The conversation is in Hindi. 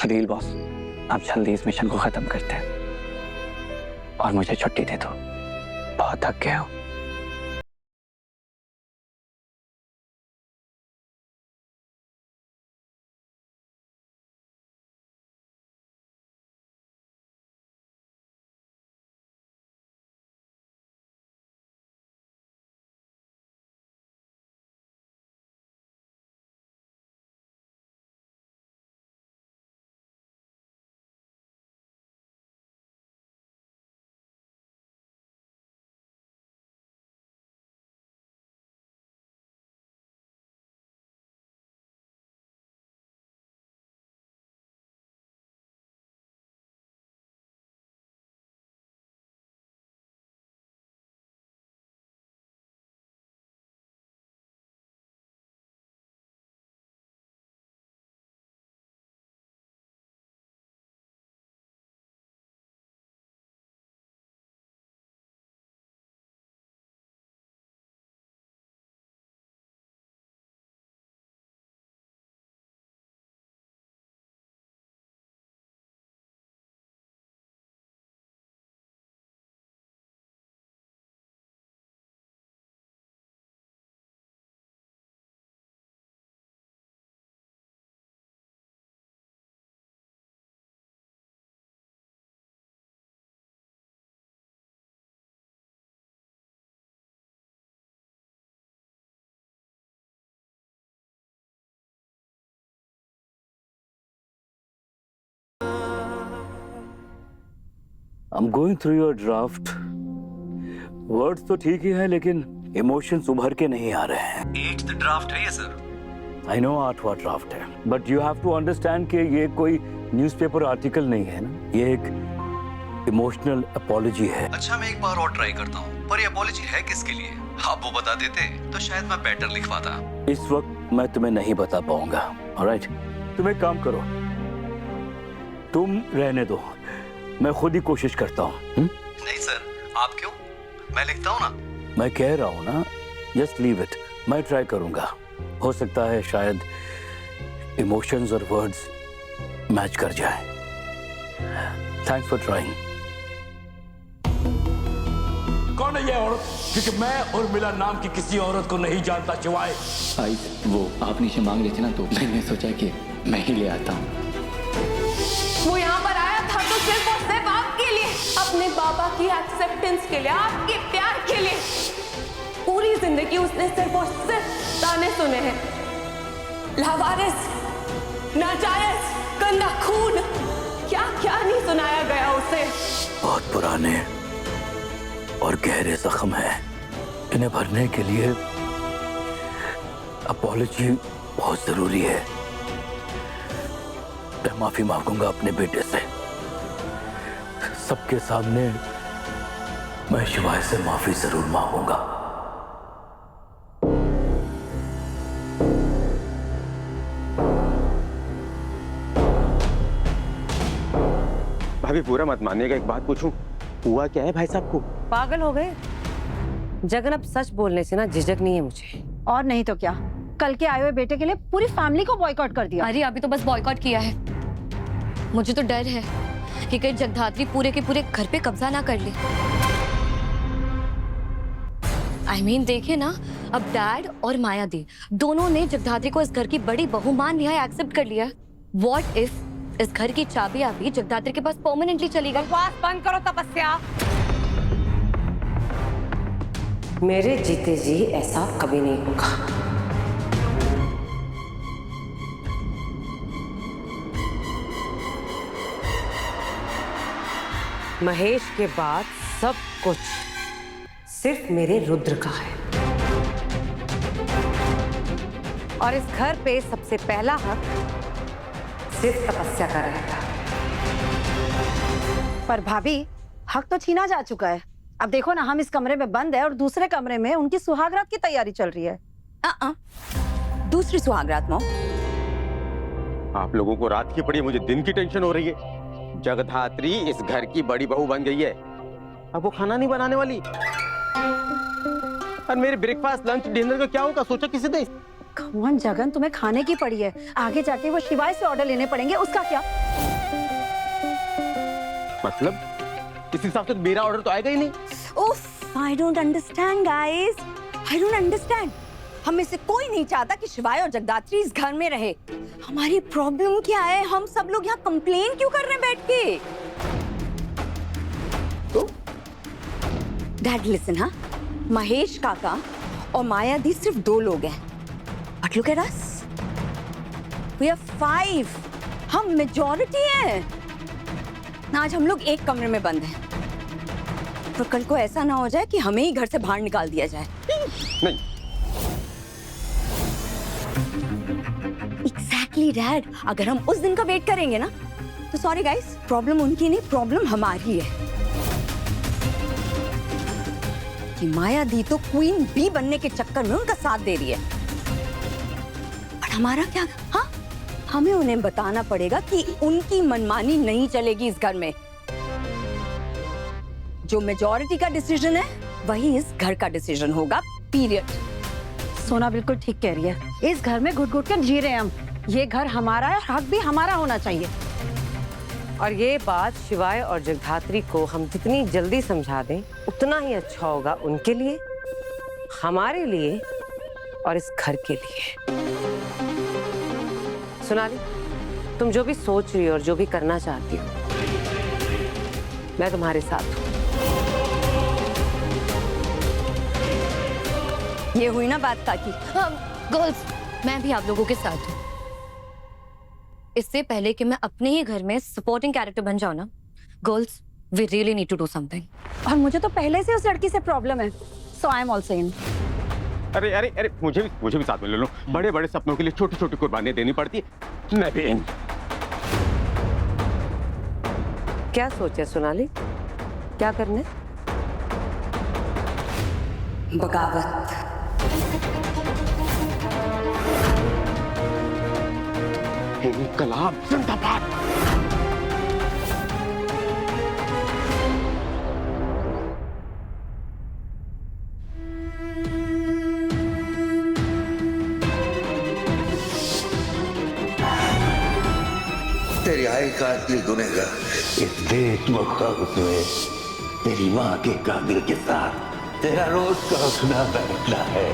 सुनील बॉस, आप जल्दी इस मिशन को खत्म करते हैं और मुझे छुट्टी दे दो। बहुत थक गया हूं। I'm going through your draft. Words तो ठीक ही है लेकिन इमोशंस उभर के नहीं आ रहे हैं। 8th ड्राफ्ट है ये सर। I know 8वां ड्राफ्ट है, but you have to understand कि ये कोई न्यूज़पेपर आर्टिकल नहीं है ना, ये एक इमोशनल अपॉलजी है। अच्छा मैं एक बार और ट्राई करता हूँ, पर ये अपॉलजी है किसके लिए? आप वो बता देते तो शायद मैं बेटर लिख पाता। इस वक्त मैं तुम्हें नहीं बता पाऊंगा। ऑलराइट, तुम एक काम करो, तुम रहने दो, मैं खुद ही कोशिश करता हूँ। नहीं सर, आप क्यों? मैं लिखता हूँ ना। मैं कह रहा हूँ ना, जस्ट लीव इट, मैं ट्राई करूंगा। हो सकता है शायद इमोशंस और वर्ड्स मैच कर जाए। Thanks for trying. कौन है ये औरत? क्योंकि मैं उर्मिला नाम की किसी औरत को नहीं जानता सिवाय। भाई वो आप नीचे मांग रहे थे ना, तो मैंने सोचा कि मैं ही ले आता हूँ। वो यहाँ पर आया था तो सिर्फ और सिर्फ आपके लिए, अपने बाबा की एक्सेप्टेंस के लिए, आपके प्यार के लिए। पूरी जिंदगी उसने सिर्फ और सिर्फ ताने सुने हैं, लावारिस, नाजायज, गंदा खून, क्या क्या नहीं सुनाया गया उसे। बहुत पुराने और गहरे जख्म हैं, इन्हें भरने के लिए अपॉलजी बहुत जरूरी है। मैं माफी मांगूंगा अपने बेटे से, सबके सामने मैं शिवाय से माफी जरूर मांगूंगा। भाभी पूरा मत मानिएगा, एक बात पूछूं, हुआ क्या है भाई साहब को? पागल हो गए? जगन, अब सच बोलने से ना झिझक नहीं है मुझे। और नहीं तो क्या, कल के आए हुए बेटे के लिए पूरी फैमिली को बॉयकॉट कर दिया। अरे अभी तो बस बॉयकॉट किया है, मुझे तो डर है कि कहीं जगधात्री पूरे के पूरे घर पे कब्जा ना कर ले। I mean, देखे ना, अब डैड और माया दी दोनों ने जगधात्री को इस घर की बड़ी बहू मान लिया है, एक्सेप्ट कर लिया। What if इस घर की चाबी अभी जगधात्री के पास परमानेंटली चली गई? बकवास बंद करो तपस्या। मेरे जीते जी ऐसा कभी नहीं होगा। महेश के बाद सब कुछ सिर्फ मेरे रुद्र का है, और इस घर पे सबसे पहला हक सिर्फ तपस्या का रहेगा। पर भाभी, हक तो छीना जा चुका है। अब देखो ना, हम इस कमरे में बंद है और दूसरे कमरे में उनकी सुहागरात की तैयारी चल रही है। दूसरी सुहागरात मो, आप लोगों को रात की पड़ी, मुझे दिन की टेंशन हो रही है। जगधात्री इस घर की बड़ी बहू बन गई है, अब वो खाना नहीं बनाने वाली। और मेरे ब्रेकफास्ट लंच डिनर का क्या होगा, सोचा किसी ने? कौन जगन, तुम्हें खाने की पड़ी है, आगे जाके वो शिवाय से ऑर्डर लेने पड़ेंगे, उसका क्या? मतलब इस हिसाब से मेरा ऑर्डर तो आएगा ही नहीं। उफ, I don't understand, guys. I don't understand. हम में से कोई नहीं चाहता कि शिवाय और जगदात्री इस घर में रहे। हमारी प्रॉब्लम क्या है? हम सब लोग यहाँ कंप्लेन क्यों कर रहे हैं बैठ के? तो डैड लिसन, हाँ, महेश काका और माया दी सिर्फ 2 लोग हैं। But look at us. We are 5. हम मेजॉरिटी हैं। आज हम लोग एक कमरे में बंद हैं। तो कल को ऐसा ना हो जाए कि हमें ही घर से बाहर निकाल दिया जाए। नहीं। Exactly, dad. अगर हम उस दिन का वेट करेंगे ना, तो सॉरी गाइस, प्रॉब्लम उनकी नहीं, प्रॉब्लम हमारी है। कि माया दी तो क्वीन बी बनने के चक्कर में उनका साथ दे रही है। बट हमारा क्या? हाँ, हमें उन्हें बताना पड़ेगा कि उनकी मनमानी नहीं चलेगी इस घर में। जो मेजॉरिटी का डिसीजन है वही इस घर का डिसीजन होगा, पीरियड। सोना बिल्कुल ठीक कह रही है। इस घर में घुट घुट कर जी रहे हैं हम। ये घर हमारा है, हक भी हमारा होना चाहिए। और ये बात शिवाय और जगधात्री को हम जितनी जल्दी समझा दें उतना ही अच्छा होगा उनके लिए, हमारे लिए और इस घर के लिए। सोनाली, तुम जो भी सोच रही हो और जो भी करना चाहती हो, मैं तुम्हारे साथ हूँ। ये हुई ना बात काकी। गर्ल्स, मैं भी आप लोगों के साथ हूँ। इससे पहले कि मैं अपने ही घर में सपोर्टिंग कैरेक्टर बन जाऊँ ना, girls, we really need to do something. और मुझे तो पहले से उस लड़की से प्रॉब्लम है, सो आई एम ऑल्सो इन। अरे अरे अरे, मुझे भी साथ में ले लो। बड़े बड़े सपनों के लिए छोटी छोटी कुर्बानियां देनी पड़ती है। मैं भी इन। क्या सोचा सोनाली, क्या करना है? बगावत। इनकलाब जिंदाबाद। तेरी आई का असली गुनहगार इस बेवकूफ में तेरी माँ के काबिल के साथ तेरा रोज का उठना बैठना है।